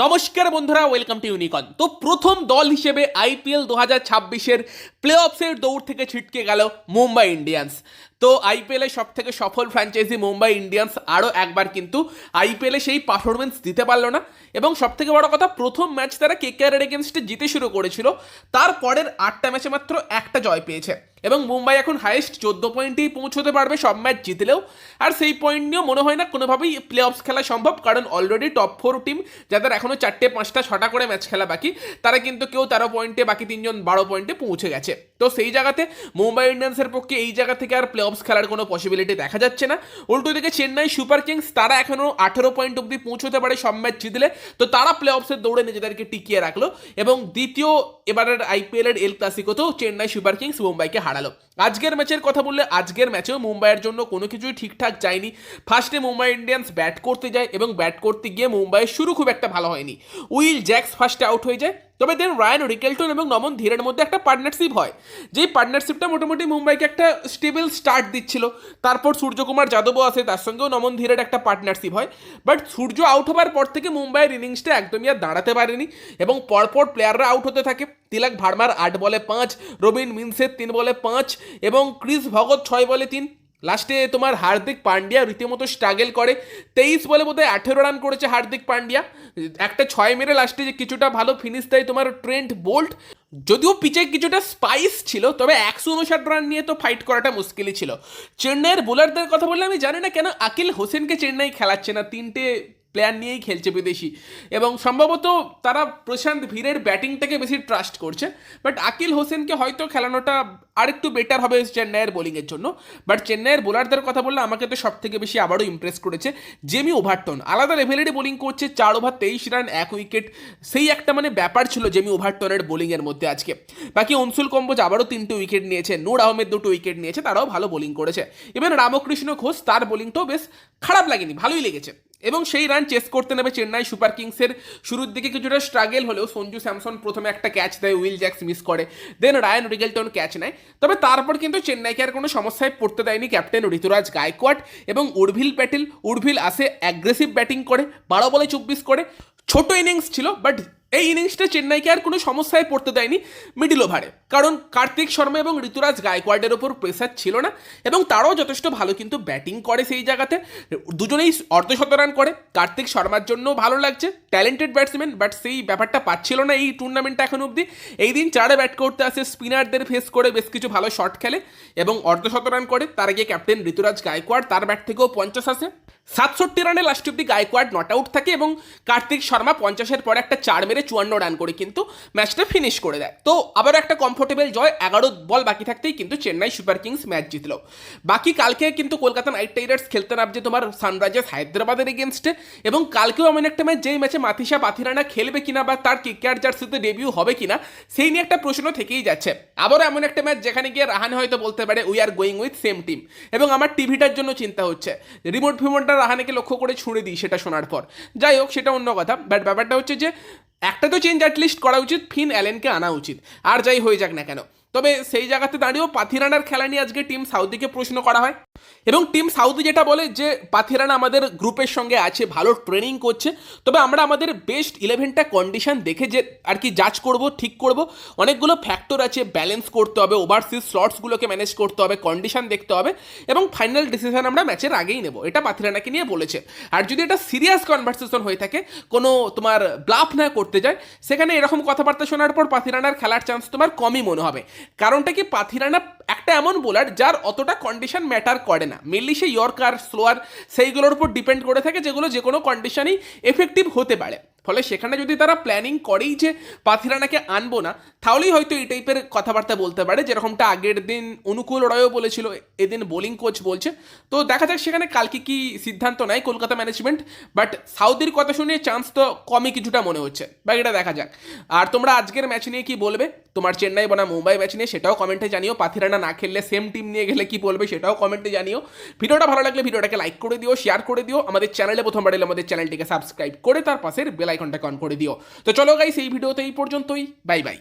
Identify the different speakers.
Speaker 1: নমস্কার বন্ধুরা, welcome to ইউনিকন। তো প্রথম দল হিসেবে আইপিএল 2026-এর প্লে অফসের দৌড় থেকে ছিটকে গেল মুম্বাই ইন্ডিয়ান্স। তো আইপিএলের সব থেকে সফল ফ্র্যাঞ্চাইজি মুম্বাই ইন্ডিয়ান্স আরও একবার কিন্তু আইপিএলে সেই পারফরমেন্স দিতে পারলো না। এবং সব থেকে বড় কথা, প্রথম ম্যাচ তারা কেকেআরের এগেনস্টে জিতে শুরু করেছিল, তারপরের 8টা ম্যাচে মাত্র একটা জয় পেয়েছে। এবং মুম্বাই এখন হাইয়েস্ট 14 পয়েন্টেই পৌঁছতে পারবে সব ম্যাচ জিতলেও। আর সেই পয়েন্ট নিয়েও মনে হয় না কোনোভাবেই প্লে অফস খেলা সম্ভব, কারণ অলরেডি টপ 4 টিম যাদের এখনও 4টে 5টা 6টা করে ম্যাচ খেলা বাকি, তারা কিন্তু কেউ 13 পয়েন্টে, বাকি 3জন 12 পয়েন্টে পৌঁছে গেছে। তো সেই জায়গাতে মুম্বাই ইন্ডিয়ান্সের পক্ষে এই জায়গা থেকে আর প্লে অফস খেলার কোনো পসিবিলিটি দেখা যাচ্ছে না। উল্টো দিকে চেন্নাই সুপার কিংস, তারা এখনও 18 পয়েন্ট অব্দি পৌঁছতে পারে সব ম্যাচ জিতলে। তো তারা প্লে অফসের দৌড়ে নিজেদেরকে টিকিয়ে রাখলো এবং দ্বিতীয় এবারের আইপিএলের এল ক্লাসিকোতেও চেন্নাই সুপার কিংস মুম্বাইকে হারালো। আজকের ম্যাচের কথা বললে, আজকের ম্যাচেও মুম্বাইয়ের জন্য কোনো কিছুই ঠিকঠাক যায়নি। ফার্স্টে মুম্বাই ইন্ডিয়ান্স ব্যাট করতে যায় এবং ব্যাট করতে গিয়ে মুম্বাইয়ের শুরু খুব একটা ভালো হয়নি। উইল জ্যাক্স ফার্স্টে আউট হয়ে যায়, তবে দেন রায়ান রিকেলটন এবং নমন ধীরের মধ্যে একটা পার্টনারশিপ হয়, যেই পার্টনারশিপটা মোটামুটি মুম্বাইকে একটা স্টেবল স্টার্ট দিচ্ছিল। তারপর সূর্যকুমার যাদবও আসে, তার সঙ্গেও নমন ধীরের একটা পার্টনারশিপ হয়। বাট সূর্য আউট হবার পর থেকে মুম্বাইয়ের ইনিংসটা একদমই আর দাঁড়াতে পারেনি এবং পরপর প্লেয়াররা আউট হতে থাকে। তিলক ভার্মার 8 বলে 5, রবিন মিন্সের 3 বলে 5 এবং ক্রিস ভগত 6 বলে 3। লাস্টে তোমার হার্দিক পান্ডিয়া রীতিমতো স্ট্রাগল করে, 23 বলে বোধহয় 18 রান করেছে হার্দিক পান্ডিয়া। একটা 6 মেরে লাস্টে যে কিছুটা ভালো ফিনিশ দেয় তোমার ট্রেন্ট বোল্ট। যদিও পিচে কিছুটা স্পাইস ছিল, তবে 159 রান নিয়ে তো ফাইট করাটা মুশকিলই ছিল। চেন্নাইয়ের বোলারদের কথা বললে, আমি জানি না কেন আকিল হোসেনকে চেন্নাই খেলাচ্ছে না। 3টে প্লেয়ার নিয়েই খেলছে বিদেশি, এবং সম্ভবত তারা প্রশান্ত ভীরের ব্যাটিংটাকে বেশি ট্রাস্ট করছে। বাট আকিল হোসেনকে হয়তো খেলানোটা আরেকটু বেটার হবে চেন্নাইয়ের বোলিংয়ের জন্য। বাট চেন্নাইয়ের বোলারদের কথা বললে আমাকে তো সব থেকে বেশি আবারও ইমপ্রেস করেছে জেমি ওভারটন। আলাদা লেভেলেরই বোলিং করছে, 4 ওভার 23 রান 1 উইকেট, সেই একটা ব্যাপার ছিল জেমি ওভারটনের বোলিংয়ের মধ্যে আজকে। বাকি অনসুল কম্বোজ আবারও 3টে উইকেট নিয়েছে, নূর আহমেদ 2টো উইকেট নিয়েছে, তারাও ভালো বোলিং করেছে। ইভেন রামকৃষ্ণ ঘোষ, তার বোলিংটাও বেশ খারাপ লাগেনি, ভালোই লেগেছে। এবং সেই রান চেস করতে নেবে চেন্নাই সুপার কিংসের শুরুর দিকে কিছুটা স্ট্রাগল হলেও সঞ্জু স্যামসন প্রথমে একটা ক্যাচ দেয়, উইল জ্যাক্স মিস করে, দেন রায়ান রিকেলটন ক্যাচ নেয়। তবে তারপর কিন্তু চেন্নাইকে আর কোনো সমস্যায় পড়তে দেয়নি ক্যাপ্টেন ঋতুরাজ গায়কোয়াড এবং উর্ভিল প্যাটেল। উর্ভিল আসে, অ্যাগ্রেসিভ ব্যাটিং করে, 12 বলে 24 করে। ছোট ইনিংস ছিল, বাট এই ইনিংসটা চেন্নাইকে আর কোনো সমস্যায় পড়তে দেয়নি মিডিল ওভারে, কারণ কার্তিক শর্মা এবং ঋতুরাজ গায়কোয়াডের ওপর প্রেসার ছিল না এবং তারাও যথেষ্ট ভালো কিন্তু ব্যাটিং করে সেই জায়গাতে। দুজনেই অর্ধশত রান করে। কার্তিক শর্মার জন্য ভালো লাগছে, ট্যালেন্টেড ব্যাটসম্যান, বাট সেই ব্যাপারটা পাচ্ছিল না এই টুর্নামেন্টটা এখন অবধি। এই দিন 4-এ ব্যাট করতে আসে, স্পিনারদের ফেস করে বেশ কিছু ভালো শট খেলে এবং অর্ধশত রান করে। তার আগে ক্যাপ্টেন ঋতুরাজ গায়কোয়াড, তার ব্যাট থেকেও 50 আসে। 67 রানে লাস্ট অব্দি গায়কোয়াড নট আউট থাকে এবং কার্তিক শর্মা 50-এর পরে একটা 4 মেরে 54 রান করে কিন্তু ম্যাচটা ফিনিশ করে দেয়। তো আবার একটা কমফোর্টেবল জয়, 11 বল বাকি থাকতেই কিন্তু চেন্নাই সুপার কিংস ম্যাচ জিতলো। বাকি কালকে কিন্তু কলকাতা নাইট রাইডার্স খেলতে নামছে তোমার সানরাইজার্স হায়দ্রাবাদের এগেনস্টে, এবং কালকেও এমন একটা ম্যাচ যেই ম্যাচে মাথিসা পাথিরানা খেলবে কিনা বা তার কেকেআর জার্সিতে ডেবিউ হবে কিনা, সেই নিয়ে একটা প্রশ্ন থেকেই যাচ্ছে। আবারও এমন একটা ম্যাচ যেখানে গিয়ে রাহানে হয়তো বলতে পারে we are going with same team, এবং আমার টিভিটার জন্য চিন্তা হচ্ছে, রিমোট ফিমোটটা রাহানেকে লক্ষ্য করে ছুঁড়ে দিই সেটা শোনার পর। যাই হোক, সেটা অন্য কথা। বাট ব্যাপারটা হচ্ছে যে একটা তো চেঞ্জ অ্যাটলিস্ট করা উচিত, ফিন অ্যালেনকে আনা উচিত, আর যাই হয়ে যাক না কেন। তবে সেই জায়গাতে দাঁড়িয়েও পাথিরানার খেলা নিয়ে আজকে টিম সাউদিকে প্রশ্ন করা হয়, এবং টিম সাউদি যেটা বলে যে পাথিরানা আমাদের গ্রুপের সঙ্গে আছে, ভালো ট্রেনিং করছে, তবে আমরা আমাদের বেস্ট 11টা কন্ডিশন দেখে যে আর কি জাজ করব, ঠিক করব। অনেকগুলো ফ্যাক্টর আছে, ব্যালেন্স করতে হবে, ওভারসিজ স্লটসগুলোকে ম্যানেজ করতে হবে, কন্ডিশন দেখতে হবে, এবং ফাইনাল ডিসিশন আমরা ম্যাচের আগেই নেব, এটা পাথিরানাকে নিয়ে বলেছে। আর যদি এটা সিরিয়াস কনভারসেশন হয়ে থাকে, কোনো তোমার ব্লাফ না করতে যায়, সেখানে এরকম কথাবার্তা শোনার পর পাথিরানার খেলার চান্স তোমার কমই মনে হবে। কারণটা কি, পাথিরানা একটা এমন বোলার যার অতটা কন্ডিশন ম্যাটার করে না, মেনলি সে ইয়র্কার, স্লোয়ার, সেইগুলোর উপর ডিপেন্ড করে থাকে, যেগুলো যে কোনো কন্ডিশনেই এফেক্টিভ হতে পারে। ফলে সেখানে যদি তারা প্ল্যানিং করেই যে পাথিরানাকে আনবো না, তাহলেই হয়তো এই টাইপের কথাবার্তা বলতে পারে, যেরকমটা আগের দিন অনুকূল রয়ও বলেছিল, এদিন বোলিং কোচ বলছে। তো দেখা যাক সেখানে কালকে কি সিদ্ধান্ত নেয় কলকাতা ম্যানেজমেন্ট। বাট সাউদির কথা শুনে চান্স তো কমই কিছুটা মনে হচ্ছে, বাকিটা দেখা যাক। আর তোমরা আজকের ম্যাচ নিয়ে কি বলবে, তোমার চেন্নাই বনাম মুম্বাই ম্যাচ নিয়ে, সেটাও কমেন্টে জানিও। পাথিরানা না খেললে সেম টিম নিয়ে গেলে কি বলবে, সেটাও কমেন্টে জানিও। ভিডিওটা ভালো লাগলে ভিডিওটাকে লাইক করে দিও, শেয়ার করে দিও। আমাদের চ্যানেলে প্রথমবার এলে আমাদের চ্যানেলটিকে সাবস্ক্রাইব করে তার পাশের বেল আইকনটাকে অন করে দিও। তো চলো গাইস, এই ভিডিওতে এই পর্যন্তই, বাই বাই।